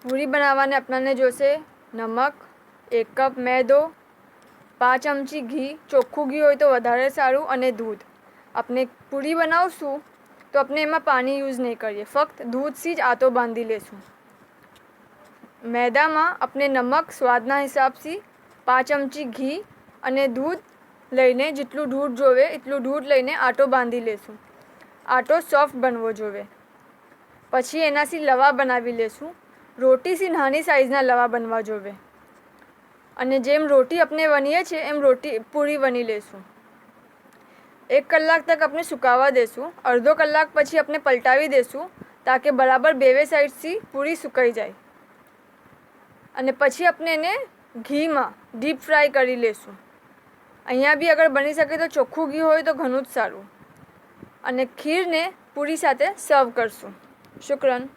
પૂરી બનાવવાને આપણને જોશે નમક, 1 કપ મેદો, 5 ચમચી ઘી, ચોખ્ખું ઘી હોય તો વધારે સારું, અને દૂધ. આપણે પૂરી બનાવશું તો આપણે એમાં પાણી યુઝ નહીં કરીએ, ફક્ત દૂધથી જ આટો બાંધી લેશું. મેદામાં આપણે નમક સ્વાદના હિસાબથી, 5 ચમચી ઘી અને દૂધ લઈને જેટલું દૂધ જોવે એટલું દૂધ લઈને આટો બાંધી લેશું. આટો સોફ્ટ બનવો જોઈએ. પછી એનાથી લવા બનાવી લેશું. રોટીથી નાની સાઇઝના લવા બનવા જોઈએ, અને જેમ રોટી આપણે વણીએ છીએ એમ પૂરી વણી લેશું. 1 કલાક તક આપણે સુકાવા દેશું. અડધો કલાક પછી આપણે પલટાવી દેશું તાકે બરાબર બેવે સાઈડથી પૂરી સુકાઈ જાય. અને પછી આપણે એને ઘીમાં ડીપ ફ્રાય કરી લેશું. અહીંયા બી અગર બની શકે તો ચોખ્ખું ઘી હોય તો ઘણું જ સારું. અને ખીરને પૂરી સાથે સર્વ કરશું. શુક્રન.